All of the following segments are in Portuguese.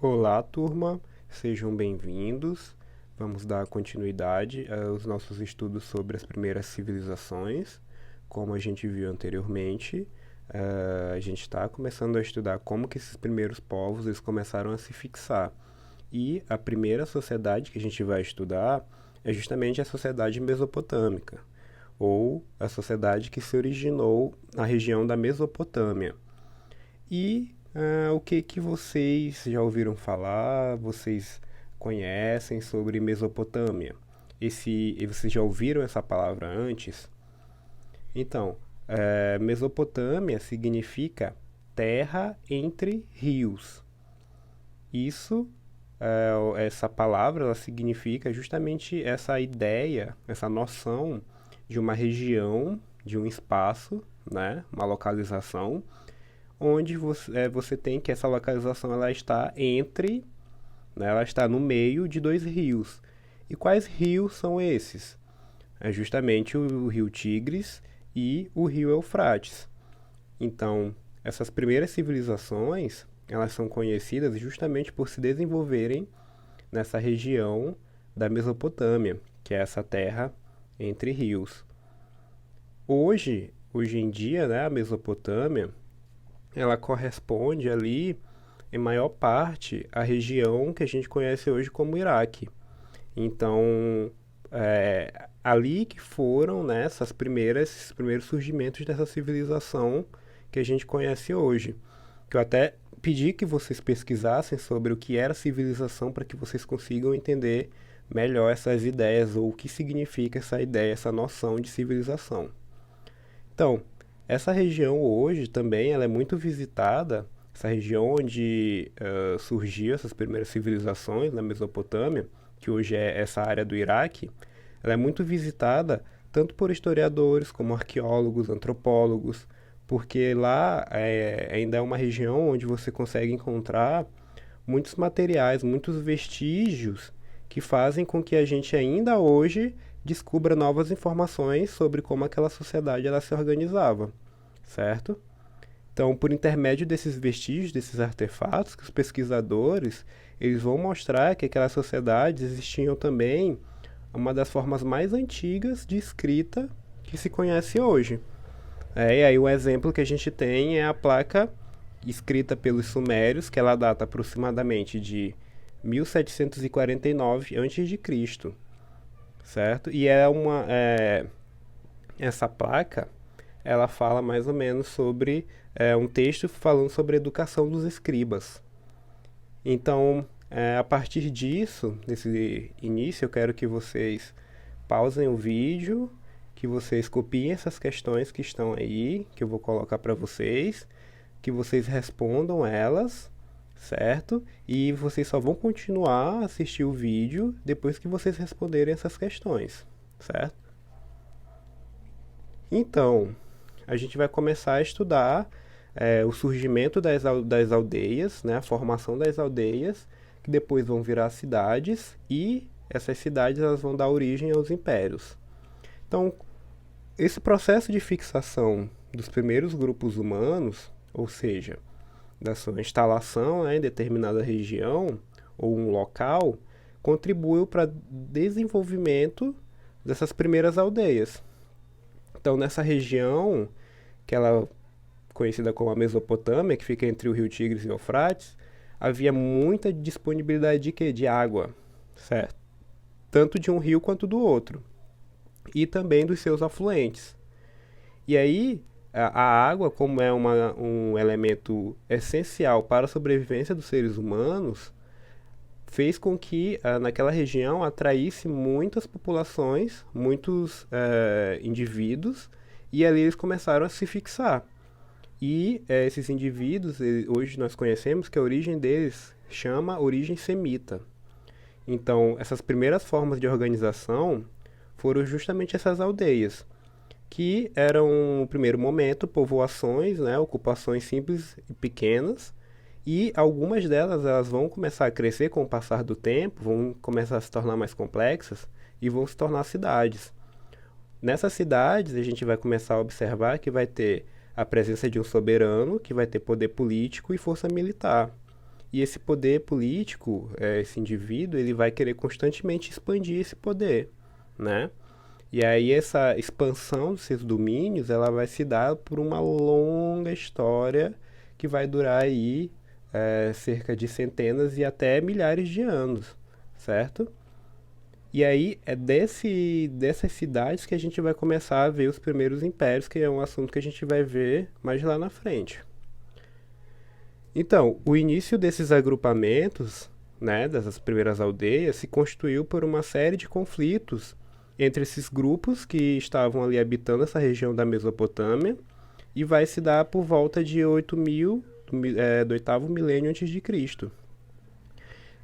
Olá, turma, sejam bem-vindos. Vamos dar continuidade aos nossos estudos sobre as primeiras civilizações. Como a gente viu anteriormente, a gente está começando a estudar como que esses primeiros povos eles começaram a se fixar. E a primeira sociedade que a gente vai estudar é justamente a sociedade mesopotâmica, ou a sociedade que se originou na região da Mesopotâmia. E o que que vocês já ouviram falar? Vocês conhecem sobre Mesopotâmia? Vocês já ouviram essa palavra antes? Então, Mesopotâmia significa terra entre rios. Isso, essa palavra, ela significa justamente essa ideia, essa noção de uma região, de um espaço, né, uma localização onde você tem que essa localização ela está entre, né, ela está no meio de dois rios. E quais rios são esses? É justamente o rio Tigres e o rio Eufrates. Então, essas primeiras civilizações, elas são conhecidas justamente por se desenvolverem nessa região da Mesopotâmia, que é essa terra entre rios. Hoje em dia, né, a Mesopotâmia ela corresponde ali, em maior parte, à região que a gente conhece hoje como Iraque. Então, ali que foram, né, esses primeiros surgimentos dessa civilização que a gente conhece hoje. Que eu até pedi que vocês pesquisassem sobre o que era civilização para que vocês consigam entender melhor essas ideias ou o que significa essa ideia, essa noção de civilização. Então, essa região hoje também ela é muito visitada, essa região onde surgiu essas primeiras civilizações na Mesopotâmia, que hoje é essa área do Iraque, ela é muito visitada tanto por historiadores como arqueólogos, antropólogos, porque lá ainda é uma região onde você consegue encontrar muitos materiais, muitos vestígios que fazem com que a gente ainda hoje descubra novas informações sobre como aquela sociedade ela se organizava, certo? Então, por intermédio desses vestígios, desses artefatos, que os pesquisadores eles vão mostrar que aquelas sociedades existiam também uma das formas mais antigas de escrita que se conhece hoje. E aí o exemplo que a gente tem é a placa escrita pelos sumérios, que ela data aproximadamente de 1749 a.C., certo? E essa placa, ela fala mais ou menos sobre um texto falando sobre a educação dos escribas. Então, a partir disso, desse início, eu quero que vocês pausem o vídeo, que vocês copiem essas questões que estão aí, que eu vou colocar para vocês, que vocês respondam elas, certo? E vocês só vão continuar a assistir o vídeo depois que vocês responderem essas questões, certo? Então, a gente vai começar a estudar o surgimento das aldeias, né, a formação das aldeias, que depois vão virar cidades e essas cidades elas vão dar origem aos impérios. Então, esse processo de fixação dos primeiros grupos humanos, ou seja, da sua instalação, né, em determinada região ou um local, contribuiu para o desenvolvimento dessas primeiras aldeias. Então, nessa região, que ela é conhecida como a Mesopotâmia, que fica entre o rio Tigres e o Eufrates, havia muita disponibilidade de quê? De água, certo? Tanto de um rio quanto do outro. E também dos seus afluentes. E aí, a água, como é um elemento essencial para a sobrevivência dos seres humanos, fez com que naquela região atraísse muitas populações, muitos indivíduos, e ali eles começaram a se fixar. E esses indivíduos, hoje nós conhecemos que a origem deles chama origem semita. Então, essas primeiras formas de organização foram justamente essas aldeias, que eram, no primeiro momento, povoações, né, ocupações simples e pequenas, e algumas delas elas vão começar a crescer com o passar do tempo, vão começar a se tornar mais complexas e vão se tornar cidades. Nessas cidades, a gente vai começar a observar que vai ter a presença de um soberano, que vai ter poder político e força militar. E esse poder político, esse indivíduo, ele vai querer constantemente expandir esse poder, né? E aí essa expansão desses domínios, ela vai se dar por uma longa história que vai durar aí cerca de centenas e até milhares de anos, certo? E aí é dessas cidades que a gente vai começar a ver os primeiros impérios, que é um assunto que a gente vai ver mais lá na frente. Então, o início desses agrupamentos, né, dessas primeiras aldeias, se constituiu por uma série de conflitos entre esses grupos que estavam ali habitando essa região da Mesopotâmia e vai se dar por volta de 8.000 do oitavo milênio antes de Cristo.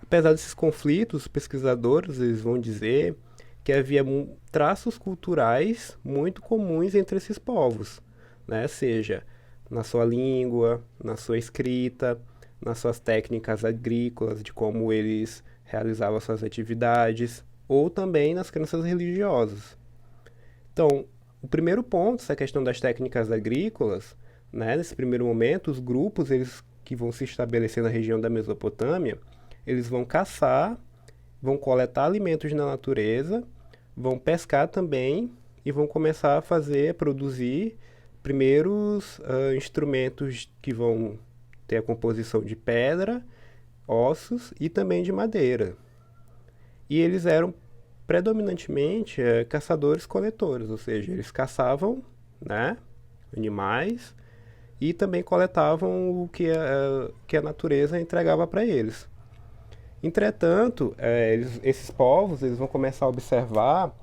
Apesar desses conflitos, os pesquisadores eles vão dizer que havia traços culturais muito comuns entre esses povos, né? Seja na sua língua, na sua escrita, nas suas técnicas agrícolas, de como eles realizavam suas atividades, ou também nas crenças religiosas. Então, o primeiro ponto, essa questão das técnicas agrícolas, né? Nesse primeiro momento, os grupos eles que vão se estabelecer na região da Mesopotâmia, eles vão caçar, vão coletar alimentos na natureza, vão pescar também e vão começar a produzir primeiros instrumentos que vão ter a composição de pedra, ossos e também de madeira. E eles eram predominantemente caçadores-coletores, ou seja, eles caçavam, né, animais e também coletavam o que a natureza entregava para eles. Entretanto, esses povos eles vão começar a observar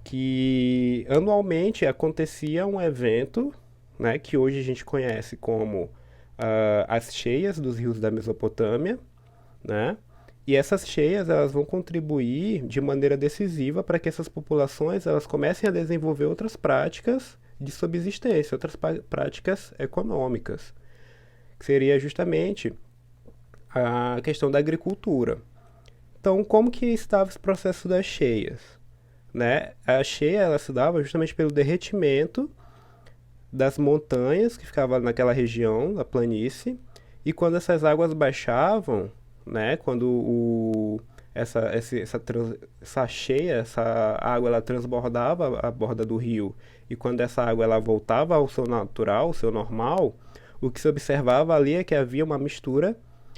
que anualmente acontecia um evento, né, que hoje a gente conhece como as cheias dos rios da Mesopotâmia, né? E essas cheias elas vão contribuir de maneira decisiva para que essas populações elas comecem a desenvolver outras práticas de subsistência, outras práticas econômicas, que seria justamente a questão da agricultura. Então, como que estava esse processo das cheias? Né? A cheia ela se dava justamente pelo derretimento das montanhas que ficavam naquela região, da planície, e quando essas águas baixavam, né, quando essa cheia, essa água ela transbordava a borda do rio, e quando essa água ela voltava ao seu natural, ao seu normal, o que se observava ali é que havia uma mistura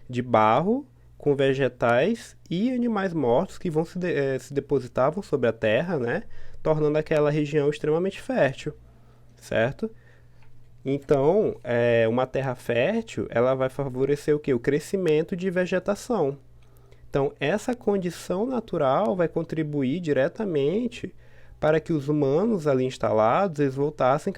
de barro com vegetais e animais mortos que se depositavam sobre a terra, né, tornando aquela região extremamente fértil, certo? Então, uma terra fértil, ela vai favorecer o quê? O crescimento de vegetação. Então, essa condição natural vai contribuir diretamente para que os humanos ali instalados, eles voltassem,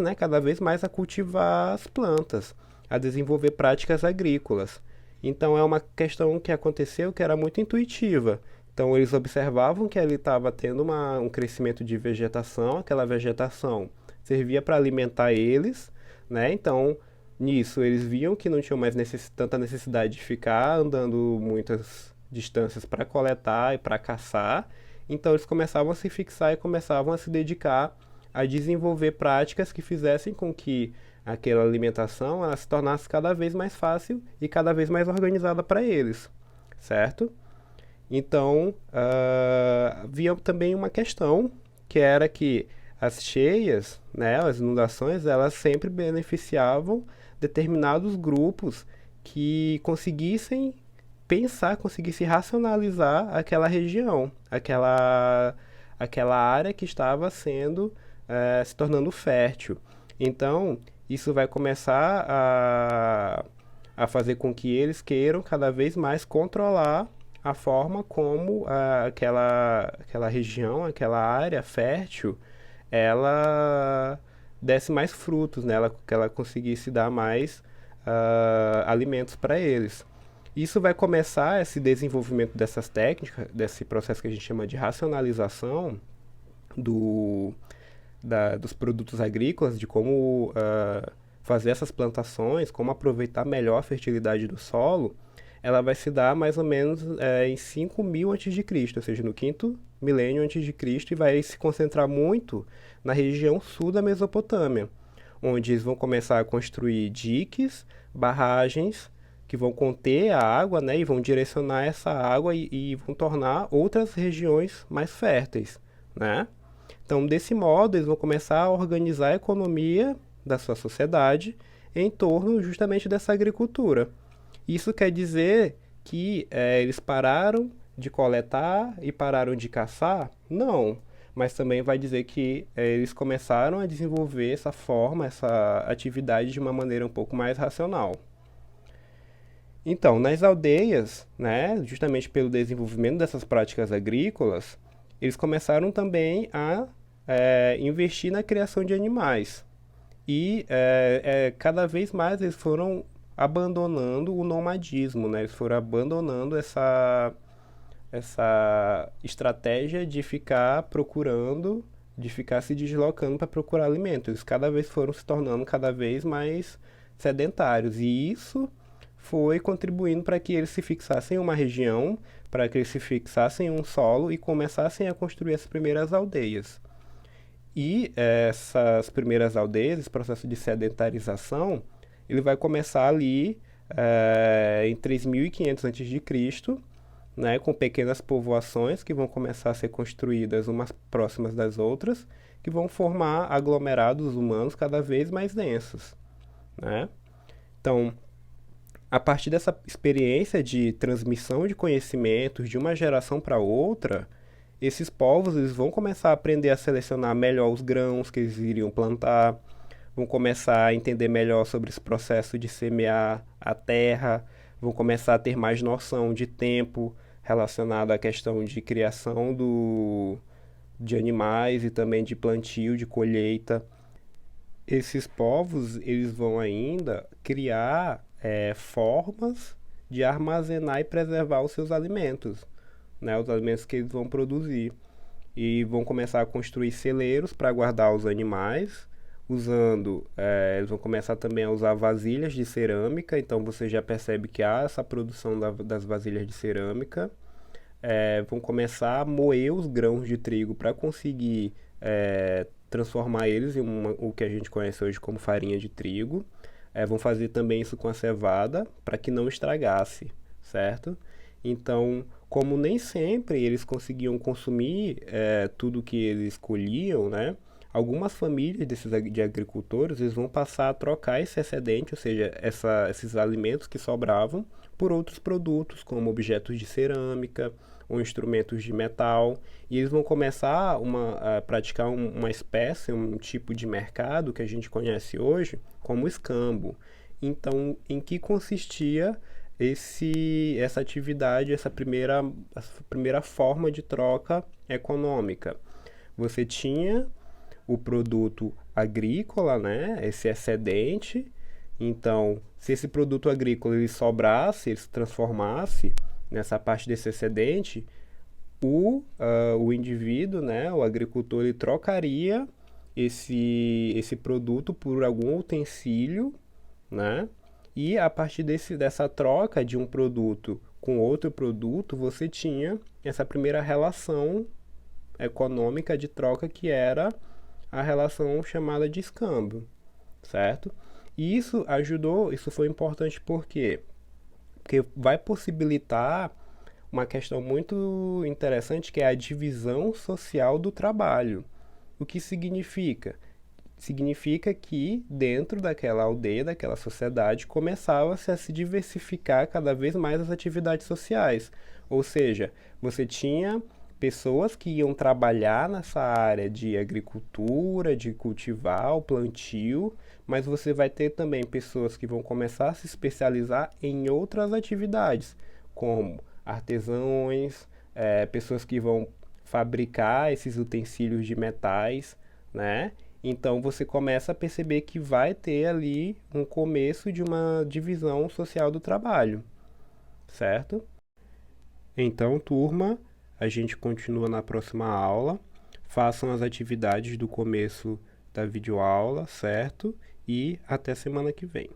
né, cada vez mais a cultivar as plantas, a desenvolver práticas agrícolas. Então, é uma questão que aconteceu que era muito intuitiva. Então, eles observavam que ali estava tendo um crescimento de vegetação, aquela vegetação servia para alimentar eles, né? Então, nisso, eles viam que não tinham mais tanta necessidade de ficar andando muitas distâncias para coletar e para caçar. Então, eles começavam a se fixar e começavam a se dedicar a desenvolver práticas que fizessem com que aquela alimentação ela se tornasse cada vez mais fácil e cada vez mais organizada para eles, certo? Então, havia também uma questão que era que as cheias, né, as inundações, elas sempre beneficiavam determinados grupos que conseguissem pensar, conseguissem racionalizar aquela região, aquela área que estava se tornando fértil. Então, isso vai começar a fazer com que eles queiram cada vez mais controlar a forma como aquela região, aquela área fértil, ela desse mais frutos, né? Que ela conseguisse dar mais alimentos para eles. Isso vai começar esse desenvolvimento dessas técnicas, desse processo que a gente chama de racionalização dos produtos agrícolas, de como fazer essas plantações, como aproveitar melhor a fertilidade do solo. Ela vai se dar mais ou menos em 5.000 a.C., ou seja, no quinto milênio antes de Cristo, e vai se concentrar muito na região sul da Mesopotâmia, onde eles vão começar a construir diques, barragens, que vão conter a água, né, e vão direcionar essa água e vão tornar outras regiões mais férteis, né? Então, desse modo, eles vão começar a organizar a economia da sua sociedade em torno justamente dessa agricultura. Isso quer dizer que eles pararam de coletar e pararam de caçar? Não, mas também vai dizer que eles começaram a desenvolver essa forma, essa atividade de uma maneira um pouco mais racional. Então, nas aldeias, né, justamente pelo desenvolvimento dessas práticas agrícolas, eles começaram também a investir na criação de animais. E cada vez mais eles foram abandonando o nomadismo, né? Eles foram abandonando essa estratégia de ficar procurando, de ficar se deslocando para procurar alimentos. Eles cada vez foram se tornando cada vez mais sedentários. E isso foi contribuindo para que eles se fixassem em uma região, para que eles se fixassem em um solo e começassem a construir as primeiras aldeias. E essas primeiras aldeias, esse processo de sedentarização, ele vai começar ali em 3500 a.C., né, com pequenas povoações que vão começar a ser construídas umas próximas das outras, que vão formar aglomerados humanos cada vez mais densos, né? Então, a partir dessa experiência de transmissão de conhecimentos de uma geração para outra, esses povos eles vão começar a aprender a selecionar melhor os grãos que eles iriam plantar, vão começar a entender melhor sobre esse processo de semear a terra, vão começar a ter mais noção de tempo relacionado à questão de criação de animais e também de plantio, de colheita. Esses povos eles vão ainda criar formas de armazenar e preservar os seus alimentos, né, os alimentos que eles vão produzir. E vão começar a construir celeiros para guardar os animais, eles vão começar também a usar vasilhas de cerâmica, então você já percebe que há essa produção das vasilhas de cerâmica. Vão começar a moer os grãos de trigo para conseguir transformar eles em o que a gente conhece hoje como farinha de trigo. Vão fazer também isso com a cevada para que não estragasse, certo? Então, como nem sempre eles conseguiam consumir tudo que eles colhiam, né? Algumas famílias de agricultores eles vão passar a trocar esse excedente, ou seja, esses alimentos que sobravam, por outros produtos, como objetos de cerâmica ou instrumentos de metal. E eles vão começar a praticar uma espécie, um tipo de mercado que a gente conhece hoje como escambo. Então, em que consistia essa atividade, essa primeira forma de troca econômica? Você tinha o produto agrícola, né, esse excedente. Então, se esse produto agrícola ele sobrasse, ele se transformasse nessa parte desse excedente, o indivíduo, né, o agricultor, ele trocaria esse produto por algum utensílio, né? E a partir dessa troca de um produto com outro produto, você tinha essa primeira relação econômica de troca que era a relação chamada de escambo, certo? E isso foi importante por quê? Porque vai possibilitar uma questão muito interessante que é a divisão social do trabalho. O que significa? Significa que dentro daquela aldeia, daquela sociedade, começava-se a se diversificar cada vez mais as atividades sociais. Ou seja, você tinha pessoas que iam trabalhar nessa área de agricultura, de cultivar o plantio, mas você vai ter também pessoas que vão começar a se especializar em outras atividades, como artesãos, pessoas que vão fabricar esses utensílios de metais, né? Então você começa a perceber que vai ter ali um começo de uma divisão social do trabalho, certo? Então, turma, a gente continua na próxima aula. Façam as atividades do começo da videoaula, certo? E até semana que vem.